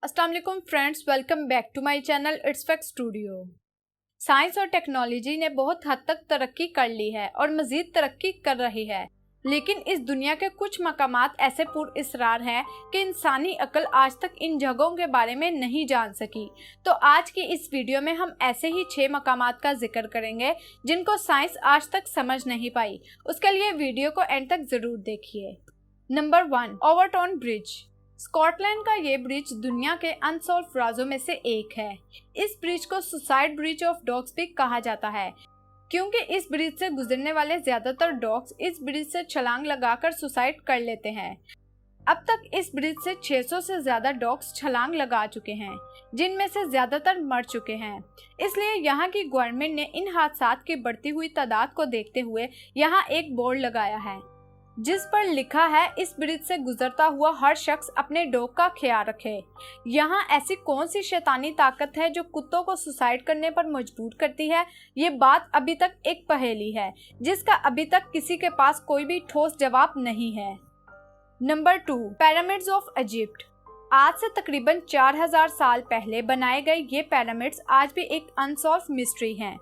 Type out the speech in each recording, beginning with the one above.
अस्सलाम वालेकुम friends, welcome back to my channel it's fact studio. Science और technology ने बहुत हद तक तरक्की कर ली है और मज़ीद तरक्की कर रही है, लेकिन इस दुनिया के कुछ मकामात ऐसे पुरअसरार हैं कि इंसानी अक्ल आज तक इन जगहों के बारे में नहीं जान सकी। तो आज की इस वीडियो में हम ऐसे ही 6 मकामात का जिक्र करेंगे जिनको साइंस आज तक समझ नहीं पाई। उसके लिए वीडियो को एंड तक ज़रूर देखिए। Number 1, overturn bridge. स्कॉटलैंड का ये ब्रिज दुनिया के अनसॉल्व राजों में से एक है। इस ब्रिज को सुसाइड ब्रिज ऑफ डॉग्स भी कहा जाता है, क्योंकि इस ब्रिज से गुजरने वाले ज्यादातर डॉग्स इस ब्रिज से छलांग लगाकर सुसाइड कर लेते हैं। अब तक इस ब्रिज से 600 से ज्यादा डॉग्स छलांग लगा चुके हैं, जिनमें से ज्यादातर मर चुके हैं। इसलिए यहाँ की गवर्नमेंट ने इन हादसात की बढ़ती हुई तादाद को देखते हुए यहाँ एक बोर्ड लगाया है जिस पर लिखा है, इस ब्रिज से गुजरता हुआ हर शख्स अपने डॉग का ख्याल रखे। यहाँ ऐसी कौन सी शैतानी ताकत है जो कुत्तों को सुसाइड करने पर मजबूर करती है? ये बात अभी तक एक पहेली है जिसका अभी तक किसी के पास कोई भी ठोस जवाब नहीं है। Number 2, pyramids of Egypt. आज से तकरीबन 4000 साल पहले बनाए गए ये पिरामिड्स आज भी एक अनसॉल्व मिस्ट्री हैं।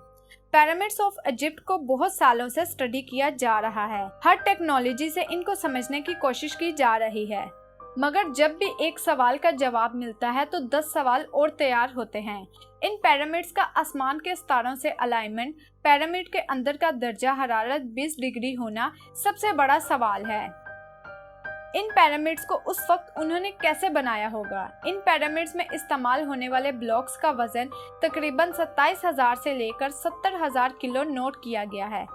पिरामिड्स ऑफ इजिप्ट को बहुत सालों से स्टडी किया जा रहा है। हर टेक्नोलॉजी से इनको समझने की कोशिश की जा रही है, मगर जब भी एक सवाल का जवाब मिलता है तो 10 सवाल और तैयार होते हैं। इन पिरामिड्स का आसमान के सितारों से अलाइनमेंट, पिरामिड के अंदर का दर्जा हरारत 20 डिग्री होना सबसे बड़ा सवाल है। इन पिरामिड्स को उस वक्त उन्होंने कैसे बनाया होगा? इन पिरामिड्स में इस्तेमाल होने वाले ब्लॉक्स का वजन तकरीबन 27,000 से लेकर 70,000 किलो नोट किया गया है।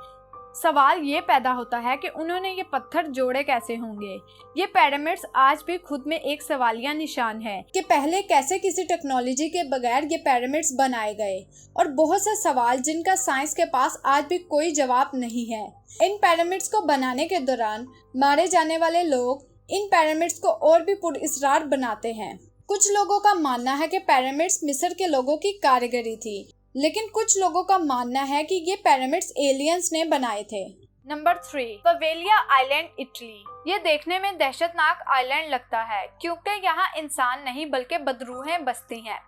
सवाल ये पैदा होता है कि उन्होंने ये पत्थर जोड़े कैसे होंगे। ये पिरामिड्स आज भी खुद में एक सवालिया निशान है कि पहले कैसे किसी टेक्नोलॉजी के बगैर ये पिरामिड्स बनाए गए, और बहुत से सवाल जिनका साइंस के पास आज भी कोई जवाब नहीं है। इन पिरामिड्स को बनाने के दौरान मारे जाने वाले लोग इन पिरामिड्स को और भी पुरअसरार बनाते हैं। कुछ लोगों का मानना है कि पिरामिड्स मिस्र के लोगों की कारीगरी थी, लेकिन कुछ लोगों का मानना है कि ये पिरामिड्स एलियंस ने बनाए थे। नंबर 3, पवेलिया आइलैंड, इटली। ये देखने में दहशतनाक आइलैंड लगता है क्योंकि यहाँ इंसान नहीं बल्कि बदरूहें बसती हैं।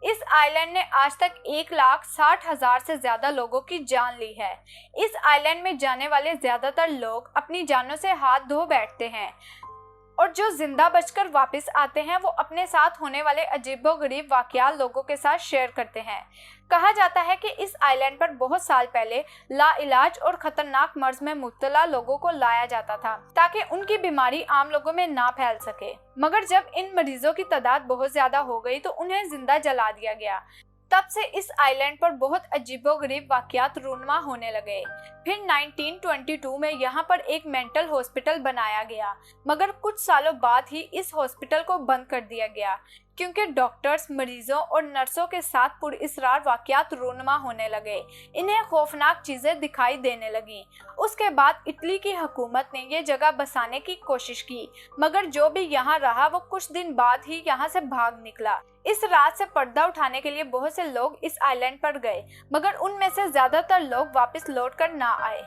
इस आइलैंड ने आज तक 1,60,000 से ज्यादा लोगों की जान ली है। इस आइलैंड में जाने वाले ज्यादातर लोग अपनी जानों से हाथ धो बैठते हैं, और जो जिंदा बचकर वापस आते हैं वो अपने साथ होने वाले अजीबोगरीब वाकयात लोगों के साथ शेयर करते हैं। कहा जाता है कि इस आइलैंड पर बहुत साल पहले लाइलाज और खतरनाक मर्ज में मुब्तला लोगों को लाया जाता था ताकि उनकी बीमारी आम लोगों में ना फैल सके, मगर जब इन मरीजों की तादाद बहुत ज्यादा हो गई तो उन्हें जिंदा जला दिया गया। तब से इस आइलैंड पर बहुत अजीबोगरीब वाकयात रूनमा होने लगे। फिर 1922 में यहाँ पर एक मेंटल हॉस्पिटल बनाया गया, मगर कुछ सालों बाद ही इस हॉस्पिटल को बंद कर दिया गया क्योंकि डॉक्टर्स मरीजों और नर्सों के साथ पुरअसरार वाकयात रूनमा होने लगे। इन्हें खौफनाक चीजें दिखाई देने लगी। उसके बाद इटली की हुकूमत ने ये जगह बसाने की कोशिश की, मगर जो भी यहाँ रहा वो कुछ दिन बाद ही यहाँ से भाग निकला। इस रात से पर्दा उठाने के लिए बहुत से लोग इस आइलैंड पर गए, मगर उनमें से ज्यादातर लोग वापस लौटकर ना आए।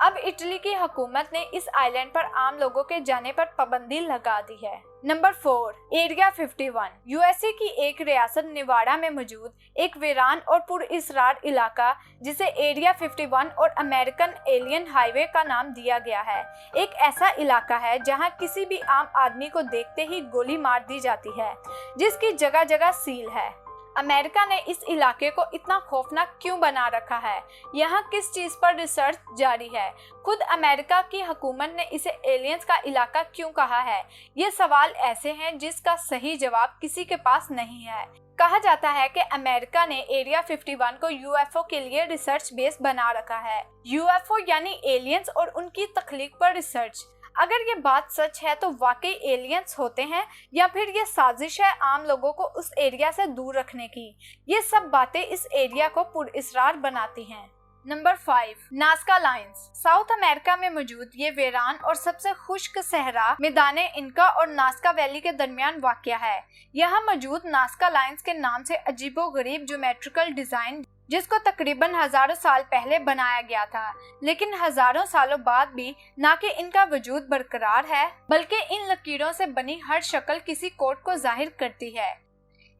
अब इटली की हुकूमत ने इस आइलैंड पर आम लोगों के जाने पर पाबंदी लगा दी है। Number 4, area 51। यूएसए की एक रियासत निवाड़ा में मौजूद एक वीरान और पुरअसरार इलाका जिसे एरिया 51 और अमेरिकन एलियन हाईवे का नाम दिया गया है, एक ऐसा इलाका है जहां किसी भी आम आदमी को देखते ही गोली मार दी जाती है, जिसकी जगह जगह सील है। अमेरिका ने इस इलाके को इतना खौफनाक क्यों बना रखा है? यहाँ किस चीज पर रिसर्च जारी है? खुद अमेरिका की हुकूमत ने इसे एलियंस का इलाका क्यों कहा है? ये सवाल ऐसे हैं जिसका सही जवाब किसी के पास नहीं है। कहा जाता है कि अमेरिका ने एरिया 51 को यूएफओ के लिए रिसर्च बेस बना रखा है। यूएफओ यानी एलियंस और उनकी तख्लीक पर रिसर्च। अगर ये बात सच है तो वाकई एलियंस होते हैं या फिर ये साजिश है आम लोगों को उस एरिया से दूर रखने की? ये सब बातें इस एरिया को पुरअसरार बनाती हैं। Number 5, Nazca lines. South America में मौजूद ये वीरान और सबसे खुश्क सहरा मैदाने इनका और नाज़का वैली के दरमियान वाक़या है। यहाँ मौजूद नाज़का लाइन्स के नाम से अजीबोगरीब ज्योमेट्रिकल डिजाइन जिसको तकरीबन हजारों साल पहले बनाया गया था, लेकिन हजारों सालों बाद भी ना कि इनका वजूद बरकरार है बल्कि इन लकीरों से बनी हर शक्ल किसी कोड को जाहिर करती है।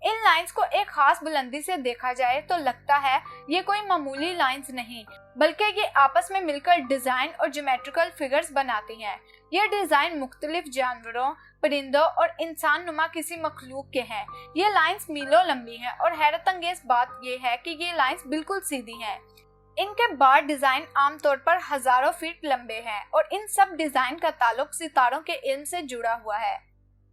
इन लाइंस को एक खास बुलंदी से देखा जाए तो लगता है ये कोई मामूली लाइंस नहीं, बल्कि ये आपस में मिलकर डिजाइन और ज्योमेट्रिकल फिगर्स बनाती हैं। ये डिजाइन मुख्तलिफ जानवरों, परिंदों और इंसान नुमा किसी मखलूक के हैं। ये लाइंस मीलों लंबी हैं और हैरत अंगेज बात ये है कि ये लाइंस बिल्कुल सीधी हैं। इनके बार डिजाइन आमतौर पर हजारों फीट लंबे हैं और इन सब डिजाइन का ताल्लुक सितारों के इल्म से जुड़ा हुआ है।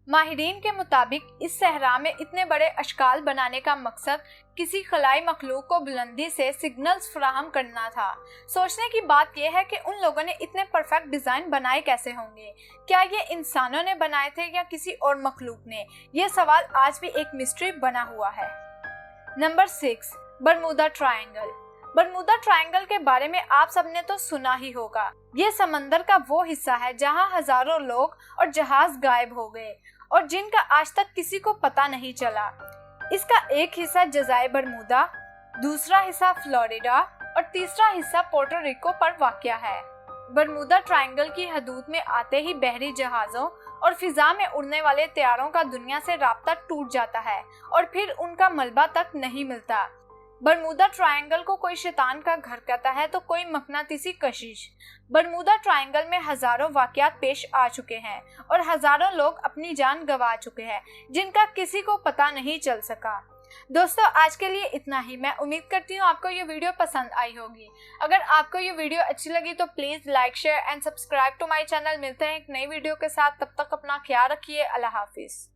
माहिरीन के मुताबिक इस सहरा में इतने बड़े अशकाल बनाने का मकसद किसी खलाई मखलूक को बुलंदी से सिग्नल्स फराहम करना था। सोचने की बात यह है कि उन लोगों ने इतने परफेक्ट डिजाइन बनाए कैसे होंगे। क्या ये इंसानों ने बनाए थे या किसी और मखलूक ने? ये सवाल आज भी एक मिस्ट्री बना हुआ है। Number 6, Bermuda triangle. Bermuda triangle के बारे में आप सबने तो सुना ही होगा। ये समंदर का वो हिस्सा है जहां हजारों लोग और जहाज गायब हो गए और जिनका आज तक किसी को पता नहीं चला। इसका एक हिस्सा जज़ायर बरमूदा, दूसरा हिस्सा फ्लोरिडा और तीसरा हिस्सा पोर्टो रिको पर वाक़या है। बरमूदा ट्रायंगल की हदूद में आते ही बहरी जहाज़ों और फिजा में उड़ने वाले तैयारों का दुनिया से राब्ता टूट जाता है और फिर उनका मलबा तक नहीं मिलता। बरमूदा ट्रायंगल को कोई शैतान का घर कहता है तो कोई मकनातीसी कशिश। बरमूदा ट्रायंगल में हजारों वाकयात पेश आ चुके हैं और हजारों लोग अपनी जान गंवा चुके हैं जिनका किसी को पता नहीं चल सका। दोस्तों, आज के लिए इतना ही। मैं उम्मीद करती हूँ आपको ये वीडियो पसंद आई होगी। अगर आपको ये वीडियो अच्छी लगी तो please like, share and subscribe to my channel. मिलते हैं एक नई वीडियो के साथ। तब तक अपना ख्याल रखिए। अल्लाह हाफिज।